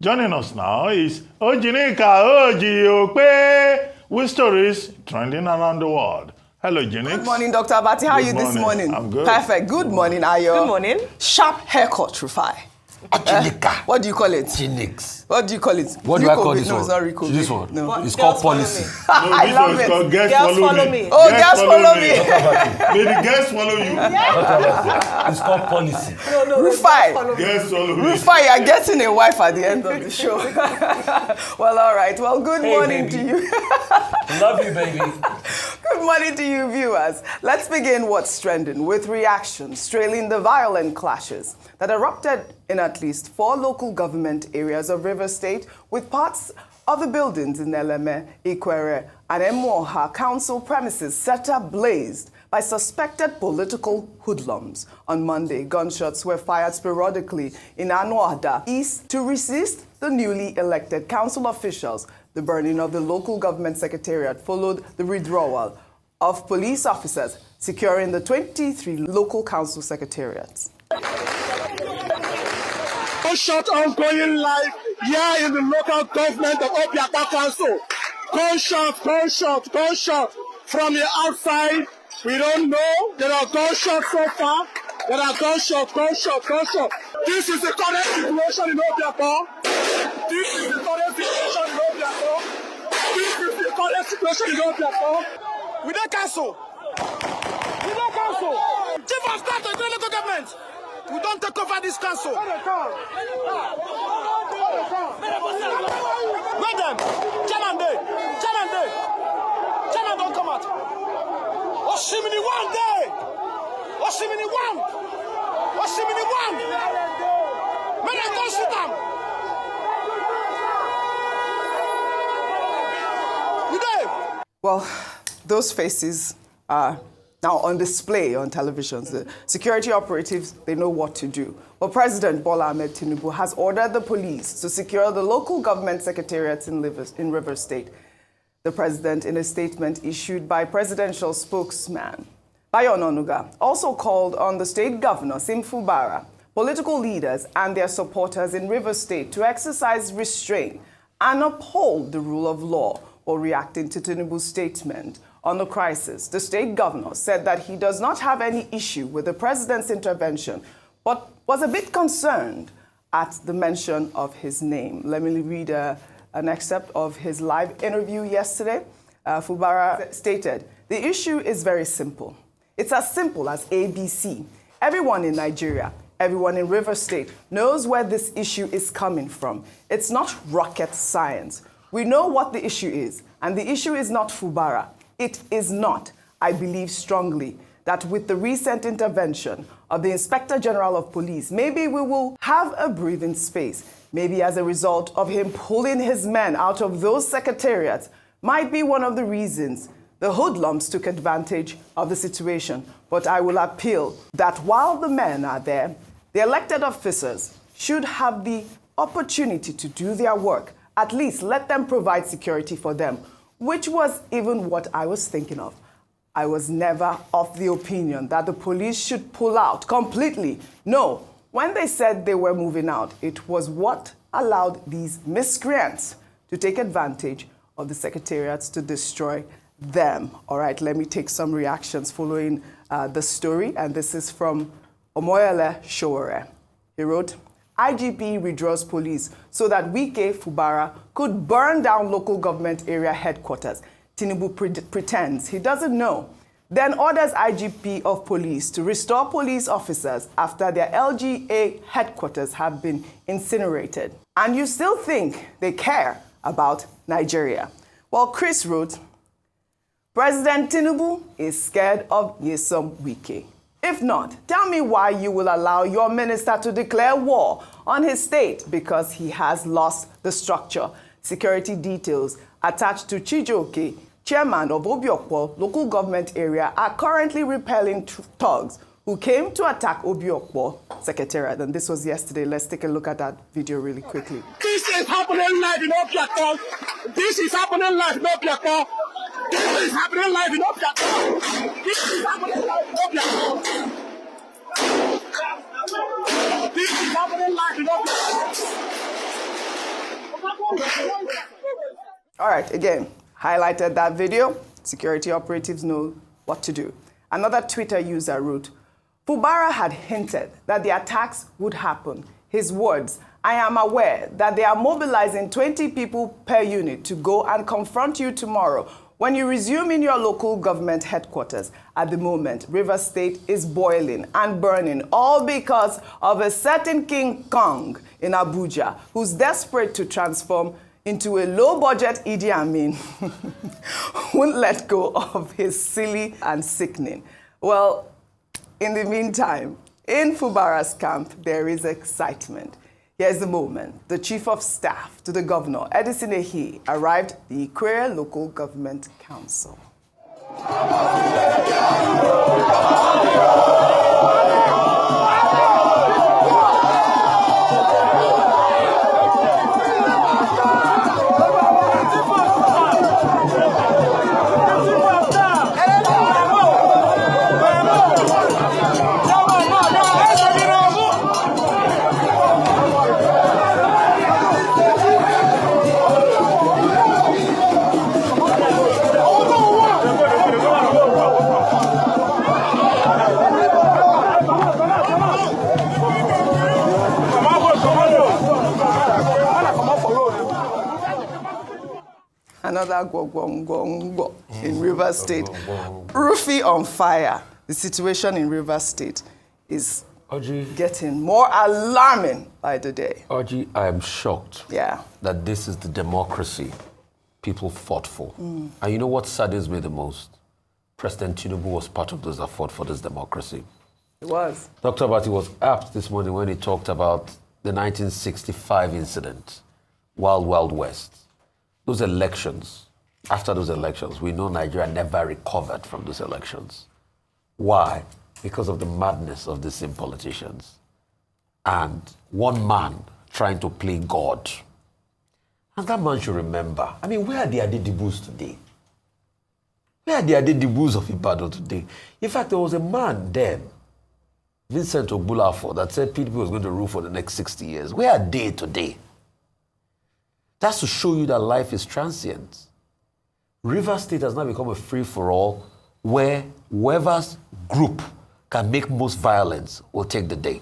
Joining us now is Ojinika Ojiope with stories trending around the world. Hello, Jinix. Good morning, Dr. Abati. How are you this morning? I'm good. Perfect. Good morning, Ayo. Good morning. Sharp haircut, Rufai. What do you call it? Jinix. What do you call it? What do I call this no, one? It's not Rico. This one? No. It's called policy. I love it. Called Girls Girls follow me. Oh, girls follow me. May the girls follow you. It's called policy. No, Rufai. Girls follow me. Rufai, you're getting a wife at the end of the show. Well, all right. Well, good morning baby. to you. Love you, baby. Good morning to you, viewers. Let's begin what's trending with reactions trailing the violent clashes that erupted in at least 4 local government areas of River State, with parts of the buildings in Eleme, Ikwere, and Emoha council premises set ablaze by suspected political hoodlums. On Monday, gunshots were fired sporadically in Anuada East to resist the newly elected council officials. The burning of the local government secretariat followed the withdrawal of police officers securing the 23 local council secretariats. Gunshot ongoing live here in the local government of Obiakpa Council. Gunshot from the outside. We don't know. There are gunshots so far. There are gunshots. This is the current situation in Obiakpa. We don't cancel. Chief of staff to the local government. We don't take over this council. Wait them. Chairman don't come out. Oshimini one day. Oshimini one. May they go sit down. We there. Well, those faces are now on display on televisions. The security operatives, they know what to do. Well, President Bola Ahmed Tinubu has ordered the police to secure the local government secretariats in River State. The president, in a statement issued by presidential spokesman Bayo Ononuga, also called on the state governor, Fubara, political leaders and their supporters in River State to exercise restraint and uphold the rule of law. While reacting to Tinubu's statement on the crisis, the state governor said that he does not have any issue with the president's intervention, but was a bit concerned at the mention of his name. Let me read an excerpt of his live interview yesterday. Fubara stated, "The issue is very simple. It's as simple as ABC. Everyone in Nigeria, everyone in River State knows where this issue is coming from. It's not rocket science. We know what the issue is, and the issue is not Fubara. It is not. I believe strongly that with the recent intervention of the Inspector General of Police, maybe we will have a breathing space. Maybe as a result of him pulling his men out of those secretariats might be one of the reasons the hoodlums took advantage of the situation. But I will appeal that while the men are there, the elected officers should have the opportunity to do their work. At least let them provide security for them," which was even what I was thinking of. I was never of the opinion that the police should pull out completely. No, when they said they were moving out, it was what allowed these miscreants to take advantage of the secretariats to destroy them. All right, let me take some reactions following the story, and this is from Omoyele Showore. He wrote, "IGP withdraws police so that Wike Fubara could burn down local government area headquarters. Tinubu pretends he doesn't know, then orders IGP of police to restore police officers after their LGA headquarters have been incinerated. And you still think they care about Nigeria?" Well, Chris wrote, "President Tinubu is scared of Nyesom Wike. If not, tell me why you will allow your minister to declare war on his state because he has lost the structure. Security details attached to Chijoke, chairman of Obiokpo local government area, are currently repelling thugs who came to attack Obiokpo secretariat." And this was yesterday. Let's take a look at that video really quickly. This is happening live in Obiakpa. This is happening live in Obiakpa. This is happening live in Obiakpa. This is happening live in Obiakpa. This is happening live in Obiakpa. All right, again, highlighted that video. Security operatives know what to do. Another Twitter user wrote, Fubara had hinted that the attacks would happen. His words, I am aware that they are mobilizing 20 people per unit to go and confront you tomorrow when you resume in your local government headquarters. At the moment, Rivers State is boiling and burning, all because of a certain King Kong in Abuja who's desperate to transform into a low-budget Idi Amin won't let go of his silly and sickening. Well, in the meantime, in Fubara's camp, there is excitement. Here's the moment. The Chief of Staff to the Governor, Edison Ehi, arrived at the Ikwerre Local Government Council. Another gwogwongwongwo in Rivers State. Rufy on fire. The situation in Rivers State is getting more alarming by the day. Audrey, I am shocked that this is the democracy people fought for. And you know what saddens me the most? President Tinubu was part of those that fought for this democracy. It was. Dr. Abati was apt this morning when he talked about the 1965 incident, Wild Wild West. Those elections, after those elections, we know Nigeria never recovered from those elections. Why? Because of the madness of the same politicians. And one man trying to play God. And that man should remember, I mean, where are the Adedibus today? Where are the Adedibus of Ibadan today? In fact, there was a man then, Vincent Ogbulafo, that said PDP was going to rule for the next 60 years. Where are they today? That's to show you that life is transient. Rivers State has now become a free-for-all where whoever's group can make most violence will take the day.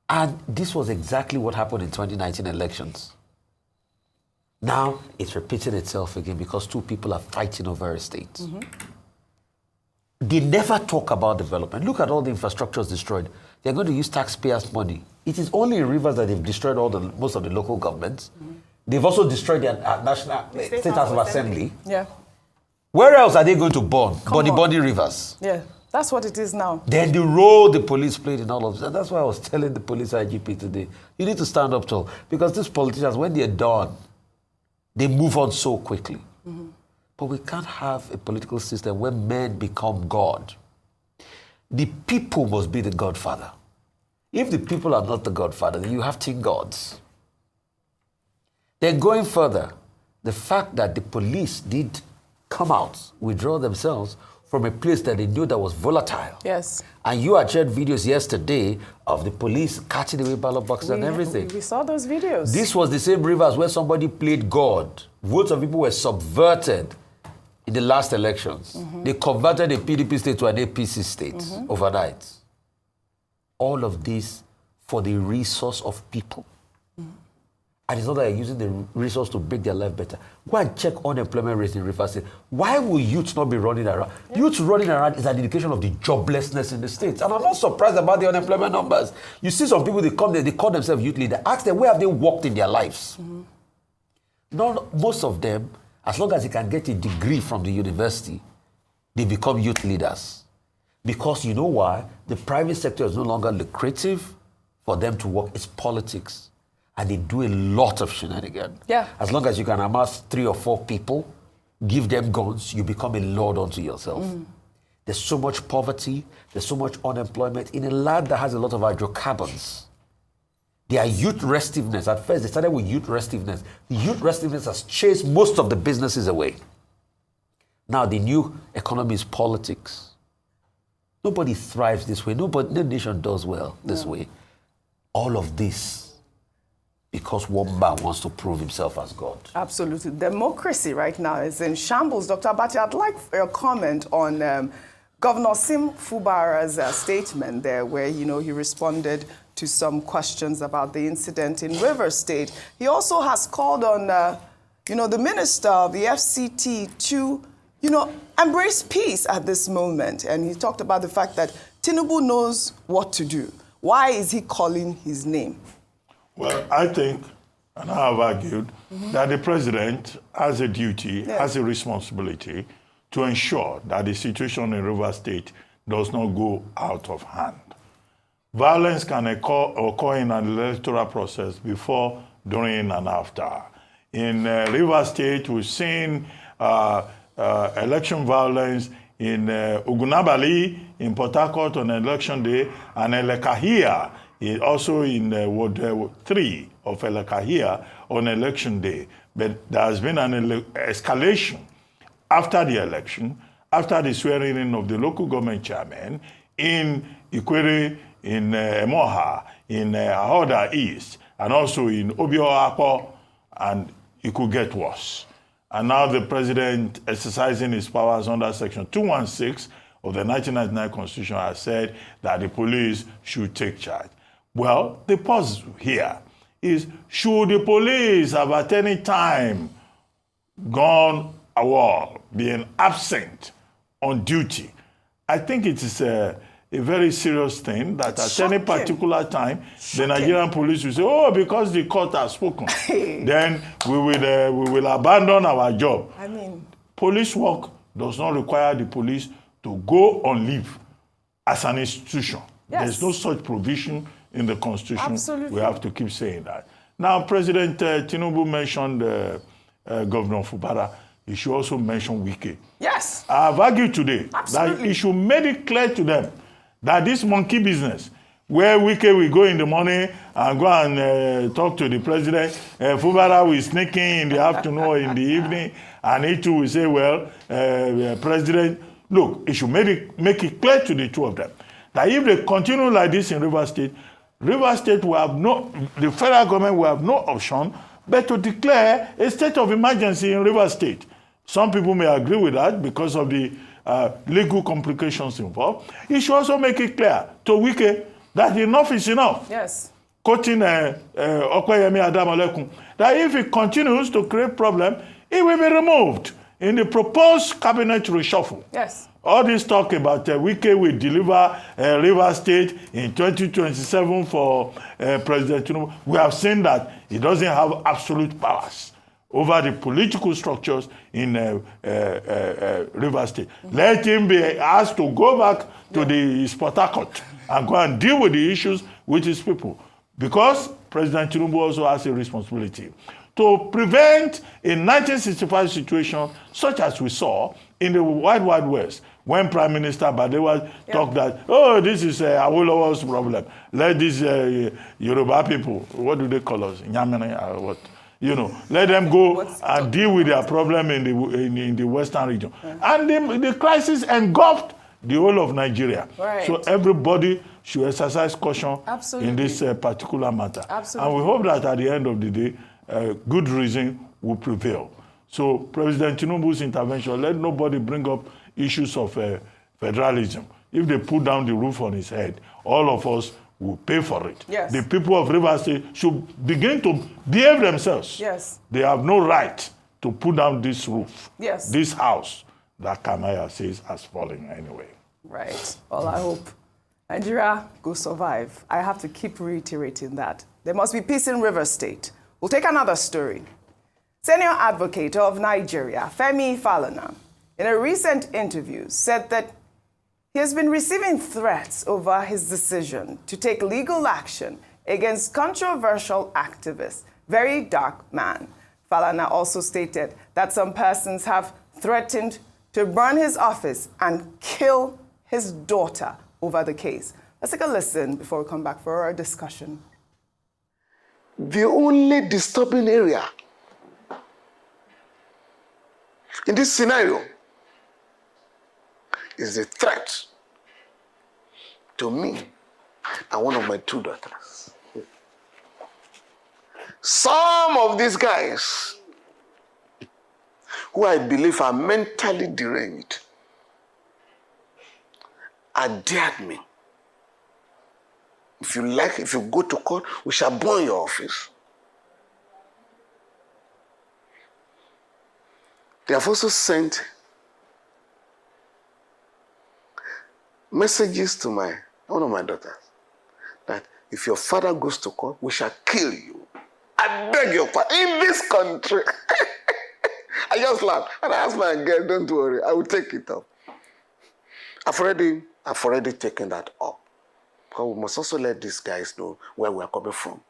And this was exactly what happened in 2019 elections. Now it's repeating itself again because two people are fighting over a state. They never talk about development. Look at all the infrastructures destroyed. They're going to use taxpayers' money. It is only in Rivers that they've destroyed most of the local governments. They've also destroyed their national State House of Assembly. Yeah. Where else are they going to burn? Bonny Rivers. Yeah, that's what it is now. Then the role the police played in all of this. And that's why I was telling the police IGP today, you need to stand up tall. Because these politicians, when they're done, they move on so quickly. But we can't have a political system where men become God. The people must be the godfather. If the people are not the godfather, then you have 10 gods. Then going further, the fact that the police did come out, withdraw themselves from a place that they knew that was volatile. Yes. And you had shared videos yesterday of the police catching away ballot boxes and everything. We saw those videos. This was the same Rivers where somebody played God. Votes of people were subverted in the last elections. They converted a PDP state to an APC state overnight. All of this for the resource of people. And it's not that they're using the resource to make their life better. Go and check unemployment rate in Rivers State. Why will youth not be running around? Youth running around is an indication of the joblessness in the states. And I'm not surprised about the unemployment numbers. You see some people, they come there, they call themselves youth leaders. Ask them, where have they worked in their lives? Most of them, as long as they can get a degree from the university, they become youth leaders. Because you know why? The private sector is no longer lucrative for them to work. It's politics. And they do a lot of shenanigans. Yeah. As long as you can amass 3 or 4 people, give them guns, you become a lord unto yourself. There's so much poverty, there's so much unemployment in a land that has a lot of hydrocarbons. Their youth restiveness, at first they started with youth restiveness. The youth restiveness has chased most of the businesses away. Now the new economy is politics. Nobody thrives this way. No nation does well this way. All of this because one man wants to prove himself as God. Absolutely. Democracy right now is in shambles. Dr. Abati, I'd like your comment on Governor Sim Fubara's statement there, where, he responded to some questions about the incident in Rivers State. He also has called on, the minister of the FCT to, embrace peace at this moment. And he talked about the fact that Tinubu knows what to do. Why is he calling his name? Well, I think, and I have argued, that the president has a duty, has a responsibility to ensure that the situation in Rivers State does not go out of hand. Violence can occur in an electoral process before, during, and after. In Rivers State, we've seen election violence in Ogunabali, in Port Harcourt on election day, and Elekahia, also in Ward 3 of Elekahia on election day. But there has been an escalation after the election, after the swearing in of the local government chairman in Ikwere, in Emoha, in Ahoda East, and also in Obio-Akpo, and it could get worse. And now the president, exercising his powers under Section 216 of the 1999 Constitution, has said that the police should take charge. Well, the pause here is, should the police have at any time gone AWOL, being absent on duty? I think it is a very serious thing that at any particular time, the Nigerian police will say, oh, because the court has spoken, then we will abandon our job. I mean, police work does not require the police to go on leave as an institution. Yes. There's no such provision in the Constitution. Absolutely. We have to keep saying that. Now, President Tinubu mentioned Governor Fubara. He should also mention Wike. yes. I have argued today that Absolutely. he should make it clear to them that this monkey business, where Wike will go in the morning and go and talk to the president, Fubara will sneak in the afternoon or in the evening, and he too will say, well, President, look, he should make it clear to the two of them that if they continue like this in Rivers State will have the federal government will have no option but to declare a state of emergency in Rivers State. Some people may agree with that because of the legal complications involved. He should also make it clear to Wike that enough is enough. Yes. Quoting Okoyemi Adamalekun, that if he continues to create problem, he will be removed in the proposed cabinet reshuffle. Yes. All this talk about Wike will deliver Rivers State in 2027 for President Tinubu. We have seen that he doesn't have absolute powers over the political structures in Rivers State. Let him be asked to go back to the Port Harcourt and go and deal with the issues with his people. Because President Tinubu also has a responsibility to prevent a 1965 situation such as we saw in the Wild Wild West, when Prime Minister Badewa talked that, oh, this is Awolowo's problem. Let these Yoruba people, what do they call us? Nyamene, what? Let them go and deal with their problem in the Western region. And the crisis engulfed the whole of Nigeria. Right. So everybody should exercise caution Absolutely. in this particular matter. Absolutely. And we hope that at the end of the day, good reason will prevail. So President Tinubu's intervention, let nobody bring up issues of federalism. If they put down the roof on his head, all of us will pay for it. Yes. The people of Rivers State should begin to behave themselves. Yes. They have no right to put down this roof, Yes. this house that Kamaya says has fallen anyway. Right. Well, I hope Nigeria will survive. I have to keep reiterating that. There must be peace in Rivers State. We'll take another story. Senior advocate of Nigeria, Femi Falana, in a recent interview said that he has been receiving threats over his decision to take legal action against controversial activist, Very Dark Man. Falana also stated that some persons have threatened to burn his office and kill his daughter over the case. Let's take a listen before we come back for our discussion. The only disturbing area in this scenario is the threat to me and one of my two daughters. some of these guys who I believe are mentally deranged had dared me. If you like, if you go to court, we shall burn your office. They have also sent messages to one of my daughters that if your father goes to court, we shall kill you. I beg your pardon. In this country. I just laughed. And I asked my girl, don't worry, I will take it up. I've already taken that up. But we must also let these guys know where we are coming from.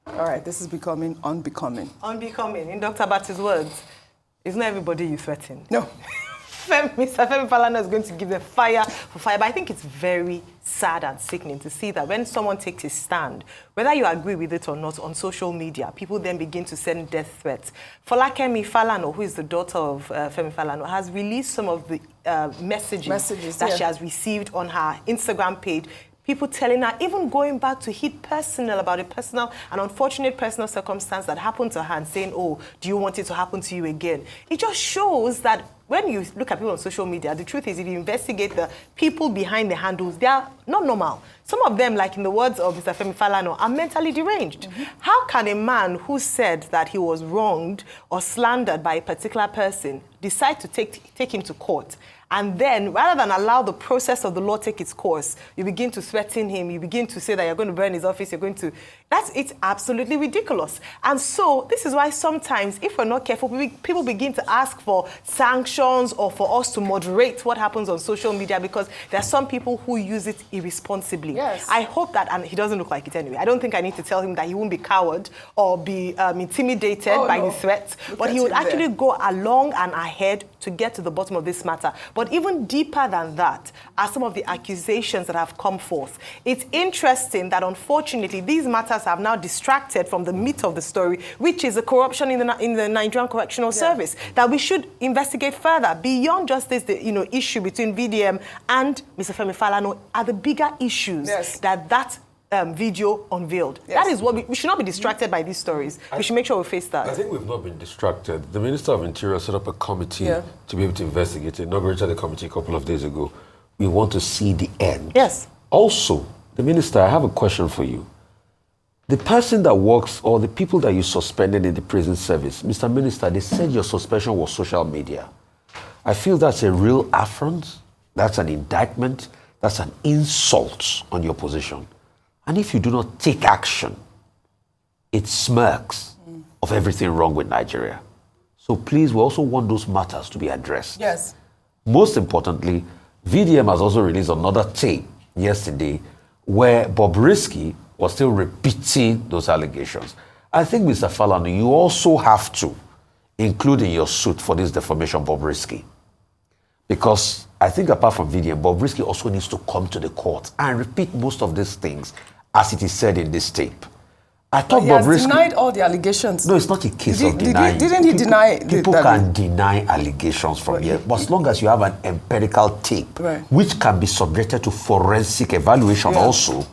All right, this is becoming unbecoming. Unbecoming. In Dr. Bati's words, it's not everybody you threaten. No. Mr. Femi Falana is going to give them fire for fire, but I think it's very sad and sickening to see that when someone takes a stand, whether you agree with it or not, on social media, people then begin to send death threats. Folakemi Falana, who is the daughter of Femi Falana, has released some of the messages that she has received on her Instagram page. People telling her, even going back to hit personal about an unfortunate personal circumstance that happened to her and saying, oh, do you want it to happen to you again? It just shows that when you look at people on social media, the truth is if you investigate the people behind the handles, they are not normal. Some of them, like in the words of Mr. Femi Falana, are mentally deranged. Mm-hmm. How can a man who said that he was wronged or slandered by a particular person decide to take him to court? And then, rather than allow the process of the law take its course, you begin to threaten him, you begin to say that you're going to burn his office, it's absolutely ridiculous. And so, this is why sometimes, if we're not careful, people begin to ask for sanctions or for us to moderate what happens on social media because there are some people who use it irresponsibly. Yes. I hope that, and he doesn't look like it anyway, I don't think I need to tell him that he won't be cowed or be intimidated by the threats, but he would actually go along and ahead to get to the bottom of this matter. But even deeper than that are some of the accusations that have come forth. It's interesting that, unfortunately, these matters have now distracted from the meat of the story, which is the corruption in the Nigerian Correctional Service, that we should investigate further beyond just this issue between VDM and Mr. Femi Falana are the bigger issues that video unveiled. That is what we should not be distracted by these stories. We should make sure we face that. I think we've not been distracted. The Minister of Interior set up a committee to be able to investigate it. Inaugurated the committee a couple of days ago. We want to see the end. Yes. Also, the Minister, I have a question for you. The person that works or the people that you suspended in the prison service, Mr. Minister, they said your suspension was social media. I feel that's a real affront. That's an indictment. That's an insult on your position. And if you do not take action, it smirks of everything wrong with Nigeria. So please, we also want those matters to be addressed. Yes. Most importantly, VDM has also released another tape yesterday where Bobrisky was still repeating those allegations. I think, Mr. Falana, you also have to include in your suit for this defamation Bobrisky. Because I think apart from VDM, Bobrisky also needs to come to the court and repeat most of these things as it is said in this tape. I thought Bobrisky has Bobrisky denied all the allegations. No, it's not a case of denying. Didn't he deny? People can deny allegations from here, but as long as you have an empirical tape, which can be subjected to forensic evaluation also,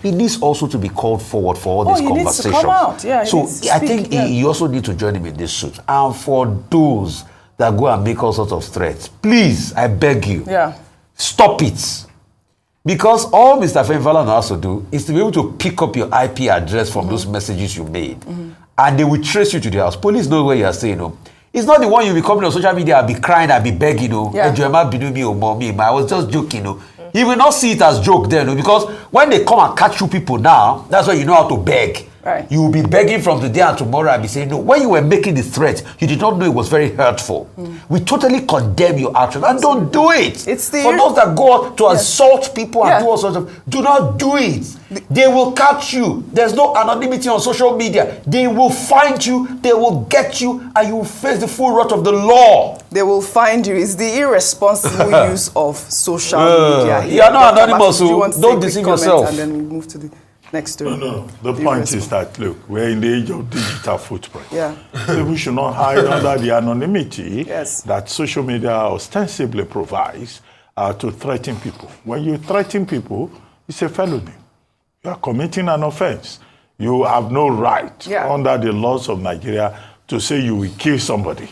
it needs also to be called forward for all these conversations. Needs to come out. Yeah, so I think you also need to join him in this suit. And for those that go and make all sorts of threats, please, I beg you, stop it. Because all Mr. Femi Falana has to do is to be able to pick up your IP address from those messages you made. And they will trace you to the house. Police know where you are staying. It's not the one you'll be coming on social media, I'll be crying, I'll be begging. I was just joking. You will not see it as joke then. Because when they come and catch you people now, that's why you know how to beg. Right. You will be begging from today and tomorrow and be saying, no, when you were making the threat, you did not know it was very hurtful. We totally condemn your actions and don't do it. It's the For those that go out to assault people and do all sorts of, do not do it. They will catch you. There's no anonymity on social media. They will find you, they will get you, and you will face the full wrath of the law. They will find you. It's the irresponsible use of social media. You are not anonymous, so don't deceive yourself. And then we move to the next story. No. The point is that, look, we're in the age of digital footprint. Yeah. People should not hide under the anonymity Yes. that social media ostensibly provides to threaten people. When you threaten people, it's a felony. You are committing an offense. You have no right Yeah. under the laws of Nigeria to say you will kill somebody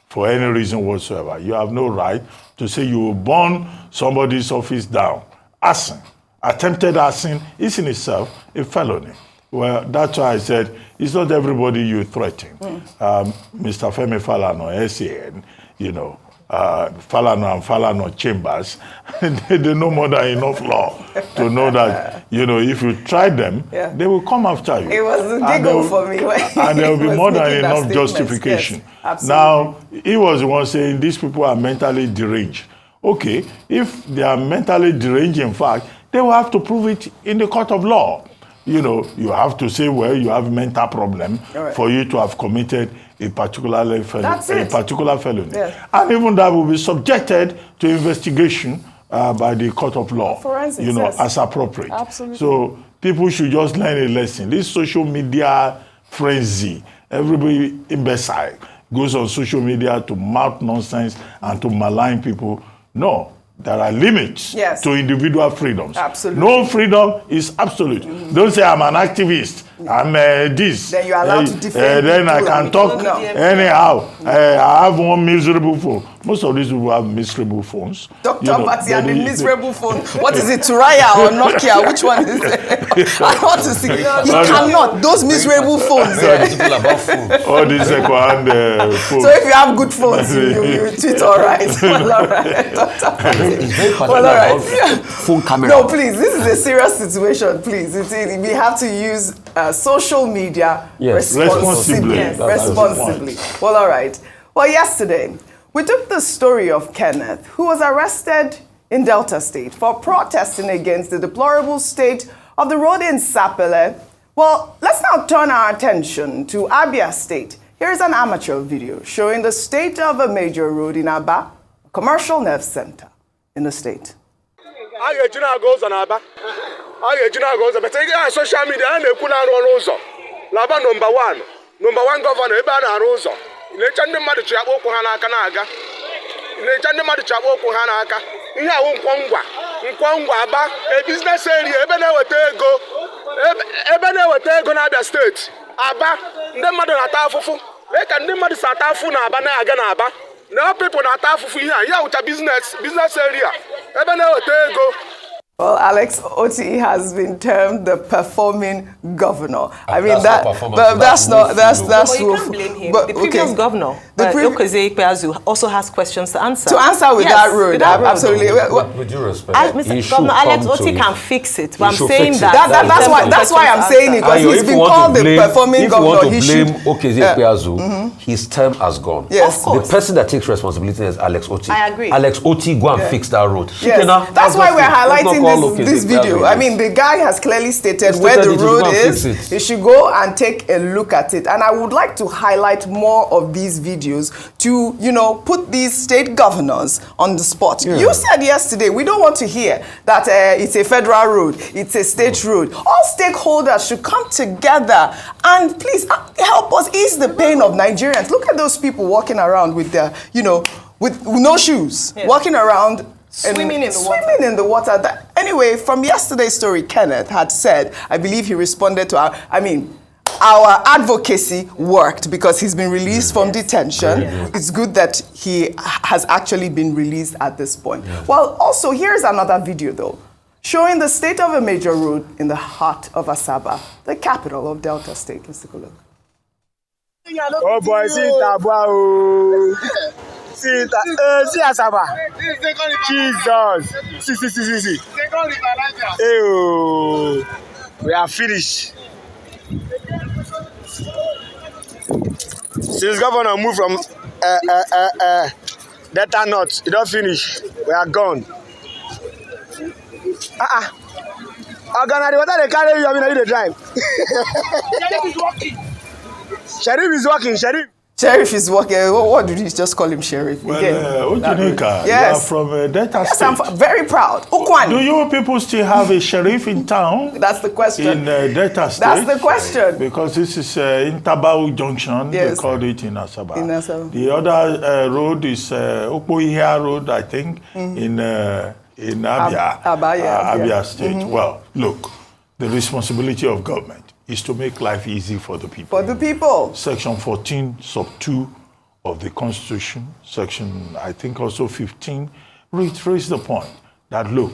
for any reason whatsoever. You have no right to say you will burn somebody's office down. Arson, attempted arson is in itself a felony. Well, that's why I said it's not everybody you threaten. Mr. Femi Falana, SAN, you know, Falana and Falana chambers, they know more than enough law to know that, you know, if you try them, they will come after you. It was a giggle for me. And there will be was more than making that enough statement. justification. Yes, absolutely. Now, he was the one saying these people are mentally deranged. Okay, if they are mentally deranged, in fact, they will have to prove it in the court of law. You know, you have to say, well, you have a mental problem for you to have committed a particular felony. Yes. And even that will be subjected to investigation by the court of law, Forensics, you know, yes. as appropriate. Absolutely. So people should just learn a lesson. This social media frenzy, everybody imbecile goes on social media to mouth nonsense and to malign people. No. There are limits to individual freedoms. Absolutely. No freedom is absolute. Don't say I'm an activist. I'm this. Then you're allowed to defend then I people can and talk no. anyhow. I have one miserable phone. Most of these people have miserable phones. Dr. Patti and the miserable phone. What is it, Turaya or Nokia? Which one is it? I want to see. You cannot. Those miserable phones. All these second-hand phones. So if you have good phones, you tweet all right. Well, all right. Dr. Patti. It's very particular Well, all right. about phone camera. No, please. This is a serious situation. Please, we have to use social media responsibly. Yes. Responsibly. Well, all right. Well, yesterday we took the story of Kenneth, who was arrested in Delta State for protesting against the deplorable state of the road in Sapele. Well, let's now turn our attention to Abia State. Here's an amateur video showing the state of a major road in Aba, a commercial nerve center in the state. Social media and the Kuna Rosa. Laba number one governor, Ebana Rosa. Legend Madu Chabo Hanaka. Legend Madu Chabo Hanaka. Ina Nkwangwa, a business area, Ebene Watego Nabia State. Aba, the mother Atafu. They can the mother Satafu Nabana Aganaba. Now people are Atafu here, with a business area. Ebene Watego. Well, Alex Oti has been termed the performing governor. I mean that's But you can't blame him. The previous governor, Okoze Ikpeazu, also has questions to answer. With that road, absolutely. With due respect, Governor Alex Oti can fix it. But I'm saying that's why I'm saying it, because he's been called the performing governor. If you want to blame Okoze Ikpeazu, his term has gone. Yes. Of course. The person that takes responsibility is Alex Oti. I agree. Alex Oti, go and fix that road. Yes. That's why we're highlighting this video. I mean, the guy has clearly stated where the road is. You should go and take a look at it. And I would like to highlight more of these videos to, put these state governors on the spot. Yeah. You said yesterday, we don't want to hear that it's a federal road, it's a state road. All stakeholders should come together and please help us ease the pain of Nigerians. Look at those people walking around with their, with no shoes, walking around swimming in the water. Anyway, from yesterday's story, Kenneth had said, I believe he responded to our advocacy worked because he's been released from detention. It's good that he has actually been released at this point. Well, also, here's another video, though, showing the state of a major road in the heart of Asaba, the capital of Delta State. Let's take a look. Oh boy, see Asaba. Jesus. See. Hey, we are finished. Since governor moved from Delta North, it don't finish. We are gone. Organize, what are they carrying you? I mean, are you the drive? Sheriff is working. Sheriff is working. What did you just call him, Sheriff? Well, Ojinika, you are from Delta State. Yes, I'm very proud. Ukwani. Do you people still have a sheriff in town? That's the question. In Delta State? That's the question. Because this is Intabao Junction, they called it in Asaba. The other road is Okpoihia Road, I think, in Abia State. Well, look, the responsibility of government is to make life easy for the people. For the people. Section 14, sub 2 of the Constitution, section, I think also 15, reiterates the point that, look,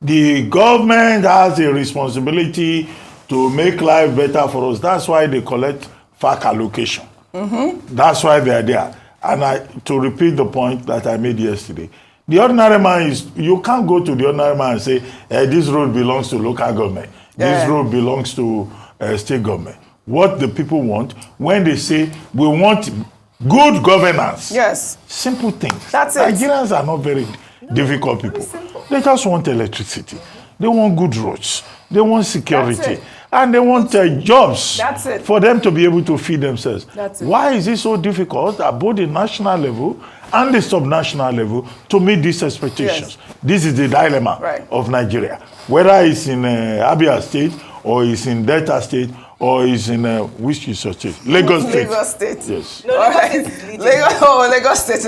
the government has a responsibility to make life better for us. That's why they collect FAC allocation. That's why they are there. And to repeat the point that I made yesterday, the ordinary man you can't go to the ordinary man and say, this road belongs to local government. This road belongs to state government. What the people want, when they say, we want good governance. Yes. Simple things. That's it. Nigerians are not very difficult people. They just want electricity. They want good roads. They want security. And they want jobs for them to be able to feed themselves. Why is it so difficult at both the national level and the subnational level to meet these expectations? This is the dilemma of Nigeria. Whether it's in Abia State or it's in Delta State or it's in which is your state? Lagos State. Lagos State. Yes. No, Lagos State.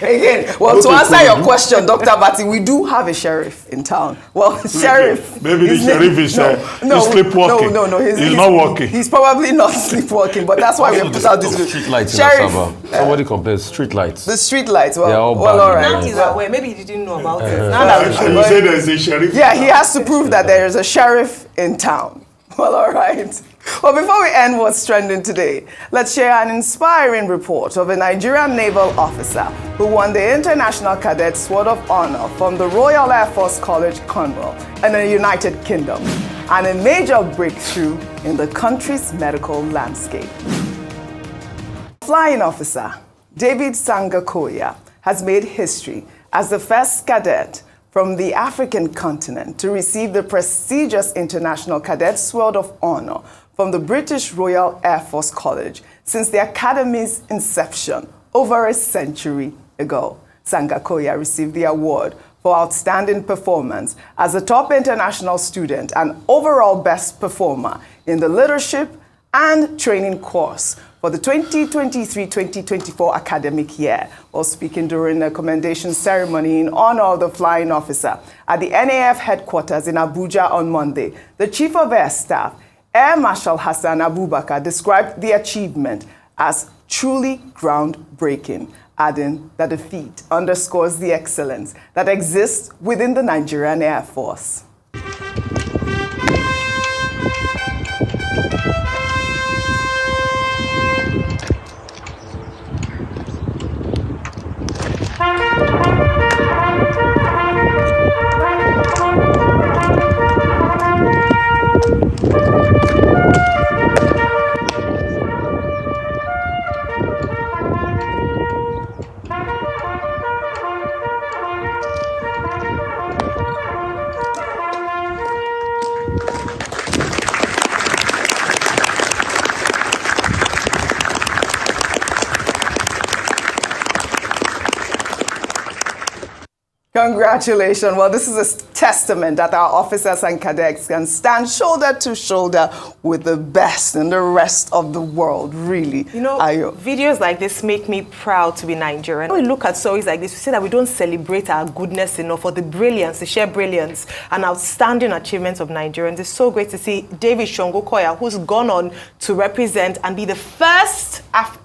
Again, well, to answer your question, Dr. Bati, we do have a sheriff in town. Well, sheriff. Maybe the sheriff is sleepwalking. No, he's not working. He's probably not sleepwalking, but that's why we put out this street lights sheriff. Somebody compares street lights. The street lights. Well, they're all all right. Now he's aware. Maybe he didn't know about it. Now that you say there's a sheriff. Yeah, he has to prove that there is a sheriff in town. Well, all right. Well, before we end what's trending today, let's share an inspiring report of a Nigerian naval officer who won the International Cadet Sword of Honor from the Royal Air Force College, Cornwall, in the United Kingdom, and a major breakthrough in the country's medical landscape. Flying officer David Sangakoya has made history as the first cadet from the African continent to receive the prestigious International Cadet Sword of Honor from the British Royal Air Force College since the Academy's inception over a century ago. Sangakoya received the award for outstanding performance as a top international student and overall best performer in the leadership and training course for the 2023-2024 academic year, while speaking during a commendation ceremony in honor of the flying officer at the NAF headquarters in Abuja on Monday. The Chief of Air Staff, Air Marshal Hassan Abubakar, described the achievement as truly groundbreaking, adding that the feat underscores the excellence that exists within the Nigerian Air Force. Congratulations. Well, this is a testament that our officers and cadets can stand shoulder to shoulder with the best in the rest of the world, really. You know, videos like this make me proud to be Nigerian. When we look at stories like this, we say that we don't celebrate our goodness enough, or the brilliance, the sheer brilliance and outstanding achievements of Nigerians. It's so great to see David Shongokoya, who's gone on to represent and be the first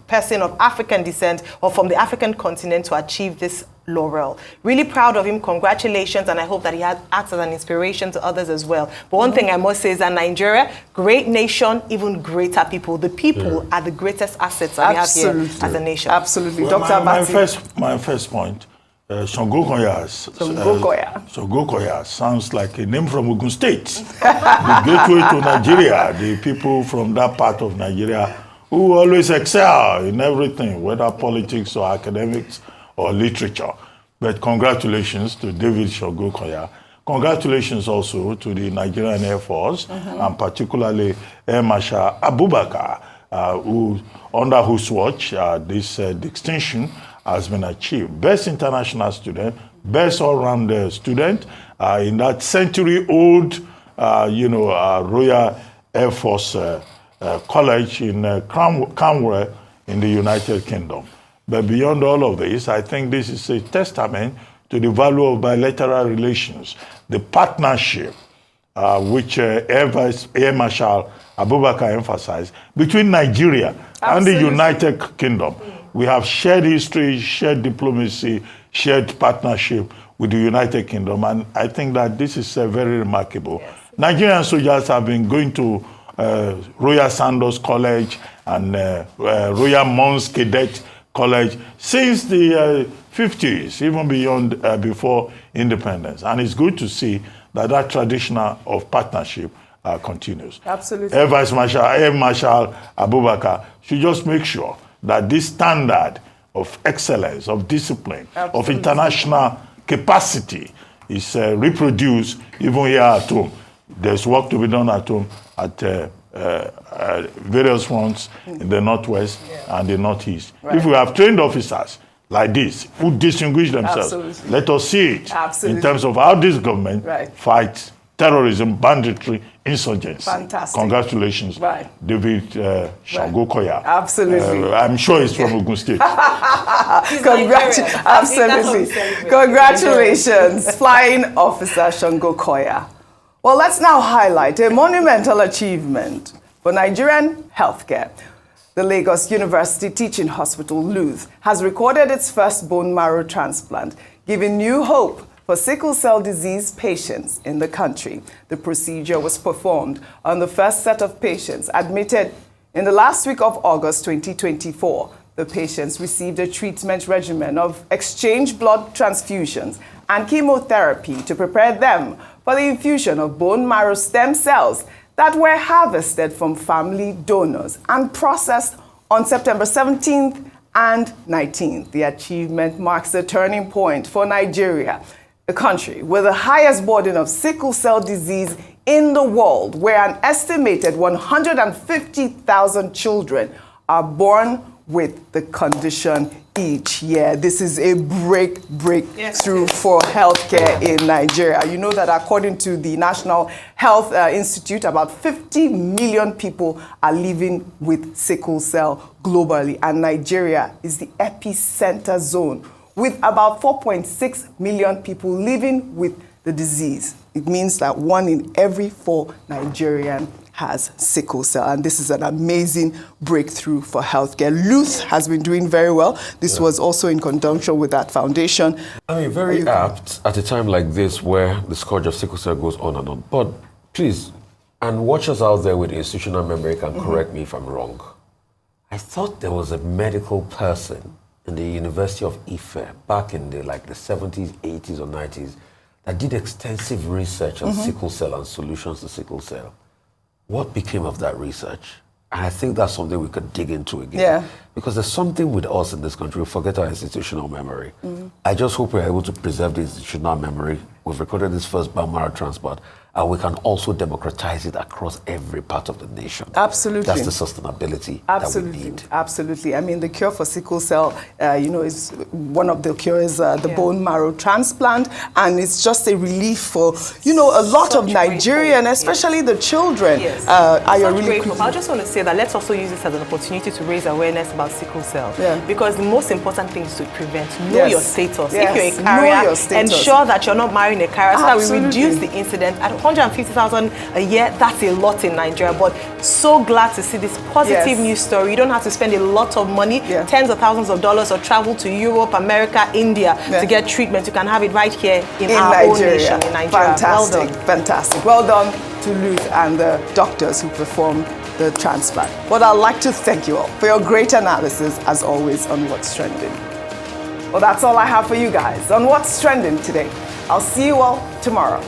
person of African descent or from the African continent to achieve this laurel. Really proud of him. Congratulations, and I hope that he acts as an inspiration to others as well. But one thing I must say is that Nigeria, great nation, even greater people. The people are the greatest assets that we have here as a nation. Absolutely. Well, Dr. my first point, Shongokoya sounds like a name from Ogun State. The gateway to Nigeria, the people from that part of Nigeria who always excel in everything, whether politics or academics or literature. But congratulations to David Shongokoya. Congratulations also to the Nigerian Air Force, and particularly Air Marshal Abubakar, who, under whose watch this distinction has been achieved. Best international student, best all-round student in that century-old, Royal Air Force College in Cornwall in the United Kingdom. But beyond all of this, I think this is a testament to the value of bilateral relations, the partnership which Air Marshal Abubakar emphasized, between Nigeria and the United Kingdom. We have shared history, shared diplomacy, shared partnership with the United Kingdom, and I think that this is very remarkable. Yes. Nigerian soldiers have been going to Royal Sandals College and Royal Mons Cadet College since the 50s, even beyond before independence. And it's good to see that that tradition of partnership continues. Absolutely. Air Marshal Abubakar should just make sure that this standard of excellence, of discipline, of international capacity is reproduced even here at home. There's work to be done at home at various fronts in the Northwest and the Northeast. Right. If we have trained officers like this who distinguish themselves, let us see it in terms of how this government fights terrorism, banditry, insurgency. Fantastic. Congratulations, David Shango Koya. Absolutely. I'm sure he's from Ogun State. Absolutely. Congratulations, Flying Officer Shango Koya. Well, let's now highlight a monumental achievement for Nigerian healthcare. The Lagos University Teaching Hospital, LUTH, has recorded its first bone marrow transplant, giving new hope for sickle cell disease patients in the country. The procedure was performed on the first set of patients admitted in the last week of August 2024. The patients received a treatment regimen of exchange blood transfusions and chemotherapy to prepare them for the infusion of bone marrow stem cells that were harvested from family donors and processed on September 17th and 19th. The achievement marks a turning point for Nigeria, the country with the highest burden of sickle cell disease in the world, where an estimated 150,000 children are born with the condition each year. This is a breakthrough for healthcare in Nigeria. You know that according to the National Health Institute, about 50 million people are living with sickle cell globally, and Nigeria is the epicenter zone with about 4.6 million people living with the disease. It means that 1 in every 4 Nigerians has sickle cell, and this is an amazing breakthrough for healthcare. LUTH has been doing very well. This was also in conjunction with that foundation. I mean, very apt at a time like this where the scourge of sickle cell goes on and on. But please, and watchers out there with institutional memory can correct me if I'm wrong. I thought there was a medical person in the University of Ife back in the 70s, 80s, or 90s that did extensive research on sickle cell and solutions to sickle cell. What became of that research? And I think that's something we could dig into again. Yeah. Because there's something with us in this country, we forget our institutional memory. I just hope we're able to preserve the institutional memory. We've recorded this first bone marrow transplant, and we can also democratize it across every part of the nation. Absolutely. That's the sustainability that we need. Absolutely. I mean, the cure for sickle cell, is one of the cures, the bone marrow transplant, and it's just a relief for, a lot of Nigerians, especially the children. Yes. I just want to say that let's also use this as an opportunity to raise awareness about sickle cell. Yeah. Because the most important thing is to prevent. Know your status. Yes. If you're a carrier, ensure that you're not marrying a carrier so that we reduce the incident. At 150,000 a year, that's a lot in Nigeria. But so glad to see this positive news story. You don't have to spend a lot of money, tens of thousands of dollars, or travel to Europe, America, India to get treatment. You can have it right here in our Nigeria. own nation, in Nigeria. Fantastic, Well done. fantastic. Well done to LUTH and the doctors who performed the transplant. But I'd like to thank you all for your great analysis, as always, on What's Trending. Well, that's all I have for you guys on What's Trending today. I'll see you all tomorrow.